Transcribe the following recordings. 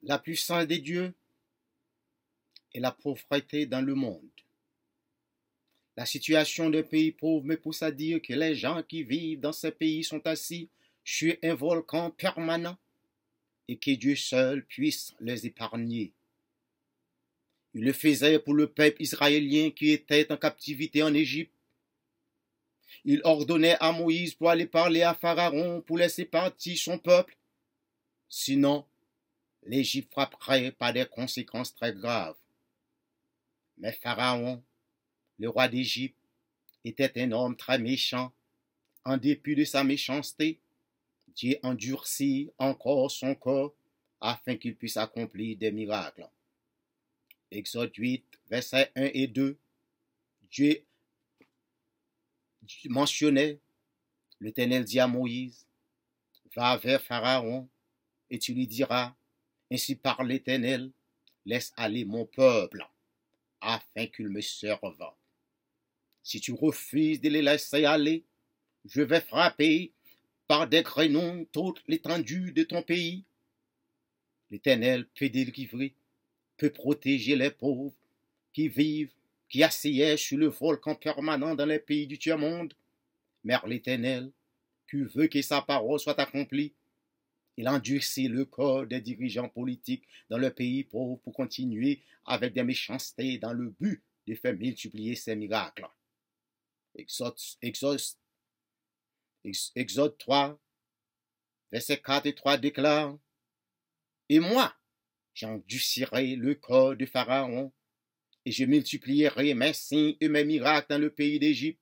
La puissance des dieux et la pauvreté dans le monde. La situation des pays pauvres me pousse à dire que les gens qui vivent dans ces pays sont assis sur un volcan permanent et que Dieu seul puisse les épargner. Il le faisait pour le peuple israélien qui était en captivité en Égypte. Il ordonnait à Moïse pour aller parler à Pharaon pour laisser partir son peuple. Sinon, l'Égypte frapperait par des conséquences très graves. Mais Pharaon, le roi d'Égypte, était un homme très méchant. En dépit de sa méchanceté, Dieu endurcit encore son corps afin qu'il puisse accomplir des miracles. Exode 8, versets 1 et 2, Dieu mentionnait, l'Éternel dit à Moïse, va vers Pharaon et tu lui diras, ainsi parle l'Éternel, laisse aller mon peuple afin qu'il me serve. Si tu refuses de les laisser aller, je vais frapper par des grenouilles toute l'étendue de ton pays. L'Éternel peut délivrer, peut protéger les pauvres qui vivent, qui assiègent sur le volcan permanent dans les pays du tiers-monde. Mais l'Éternel, qui veut que sa parole soit accomplie, il endurcit le corps des dirigeants politiques dans le pays pauvre pour continuer avec des méchancetés dans le but de faire multiplier ses miracles. Exode 3, versets 4 et 3 déclare, « Et moi, j'endurcirai le corps de Pharaon, et je multiplierai mes signes et mes miracles dans le pays d'Égypte.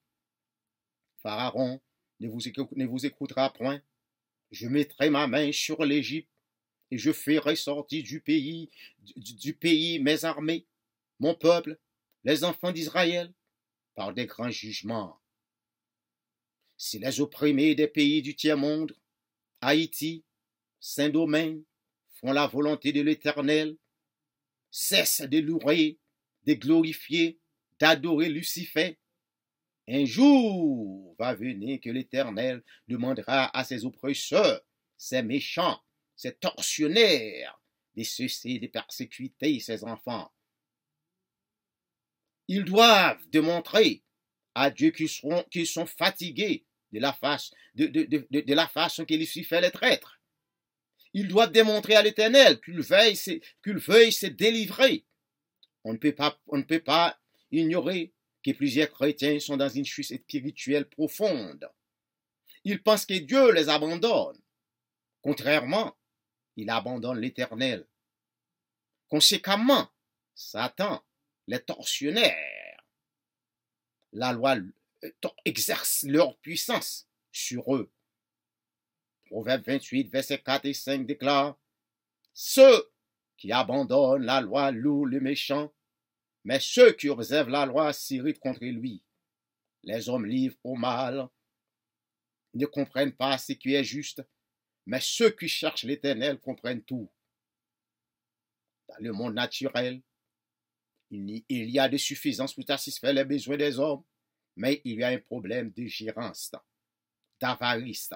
Pharaon ne vous écoutera point. Je mettrai ma main sur l'Égypte, et je ferai sortir du pays mes armées, mon peuple, les enfants d'Israël, par des grands jugements. Si les opprimés des pays du tiers-monde, Haïti, Saint-Domingue, font la volonté de l'Éternel, cessent de louer, de glorifier, d'adorer Lucifer, un jour va venir que l'Éternel demandera à ses oppresseurs, ses méchants, ses tortionnaires, de cesser de persécuter ses enfants. Ils doivent démontrer à Dieu qu'ils sont fatigués de la façon que Lucifer les traite. Ils doivent démontrer à l'Éternel qu'il veuille se délivrer. On ne peut pas ignorer que plusieurs chrétiens sont dans une chute spirituelle profonde. Ils pensent que Dieu les abandonne. Contrairement, il abandonne l'Éternel. Conséquemment, Satan, les tortionnaires, la loi exerce leur puissance sur eux. Proverbe 28, versets 4 et 5 déclare, « Ceux qui abandonnent la loi louent le méchant, mais ceux qui observent la loi s'irritent contre lui. Les hommes livrent au mal ne comprennent pas ce qui est juste, mais ceux qui cherchent l'Éternel comprennent tout. » Dans le monde naturel, il y a de suffisance pour satisfaire les besoins des hommes, mais il y a un problème de gérance, d'avarice,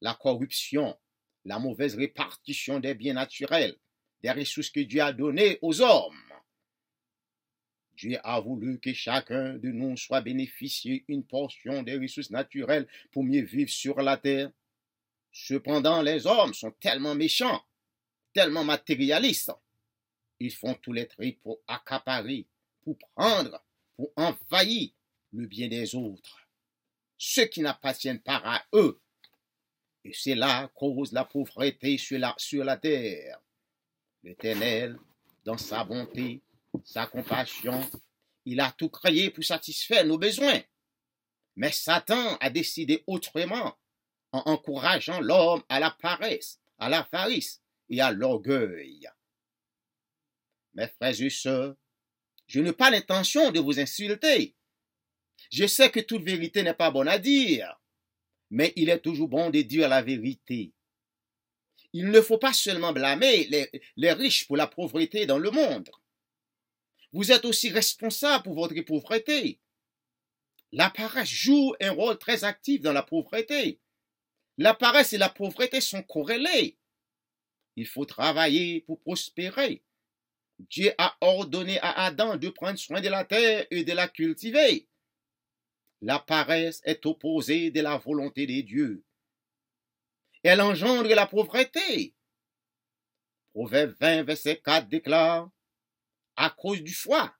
la corruption, la mauvaise répartition des biens naturels, des ressources que Dieu a données aux hommes. Dieu a voulu que chacun de nous soit bénéficié une portion des ressources naturelles pour mieux vivre sur la terre. Cependant, les hommes sont tellement méchants, tellement matérialistes. Ils font tous les trucs pour accaparer, pour prendre, pour envahir le bien des autres, ceux qui n'appartiennent pas à eux. Et cela cause la pauvreté sur la terre. L'Éternel, dans sa bonté, sa compassion, il a tout créé pour satisfaire nos besoins. Mais Satan a décidé autrement en encourageant l'homme à la paresse, à l'avarice et à l'orgueil. Mes frères et sœurs, je n'ai pas l'intention de vous insulter. Je sais que toute vérité n'est pas bonne à dire, mais il est toujours bon de dire la vérité. Il ne faut pas seulement blâmer les riches pour la pauvreté dans le monde. Vous êtes aussi responsable pour votre pauvreté. La paresse joue un rôle très actif dans la pauvreté. La paresse et la pauvreté sont corrélées. Il faut travailler pour prospérer. Dieu a ordonné à Adam de prendre soin de la terre et de la cultiver. La paresse est opposée de la volonté de Dieu. Elle engendre la pauvreté. Proverbe 20, verset 4 déclare, à cause du foie,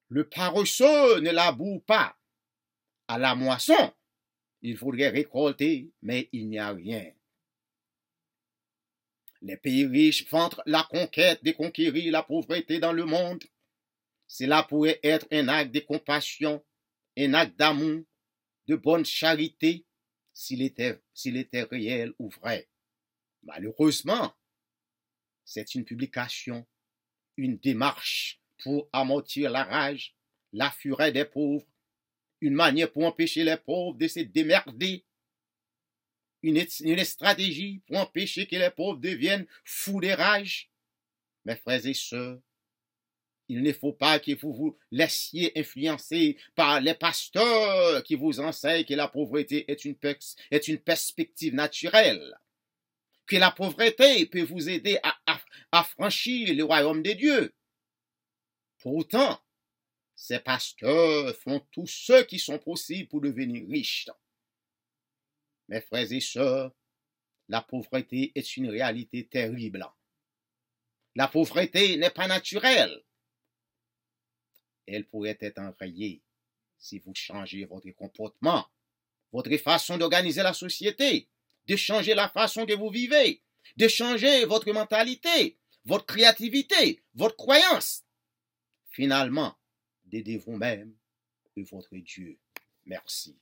le paresseux ne laboure pas. À la moisson, il faudrait récolter, mais il n'y a rien. Les pays riches vantent la conquête de conquérir la pauvreté dans le monde. Cela pourrait être un acte de compassion, un acte d'amour, de bonne charité, s'il était réel ou vrai. Malheureusement, c'est une publication, une démarche pour amortir la rage, la fureur des pauvres, une manière pour empêcher les pauvres de se démerder, une stratégie pour empêcher que les pauvres deviennent fous de rage. Mes frères et sœurs, il ne faut pas que vous vous laissiez influencer par les pasteurs qui vous enseignent que la pauvreté est une perspective naturelle, que la pauvreté peut vous aider à franchir le royaume de Dieu. Pourtant, ces pasteurs font tout ce qui sont possible pour devenir riches. Mes frères et sœurs, la pauvreté est une réalité terrible. La pauvreté n'est pas naturelle. Elle pourrait être enrayée si vous changez votre comportement, votre façon d'organiser la société, de changer la façon que vous vivez, de changer votre mentalité, votre créativité, votre croyance. Finalement, d'aider vous-même et votre Dieu. Merci.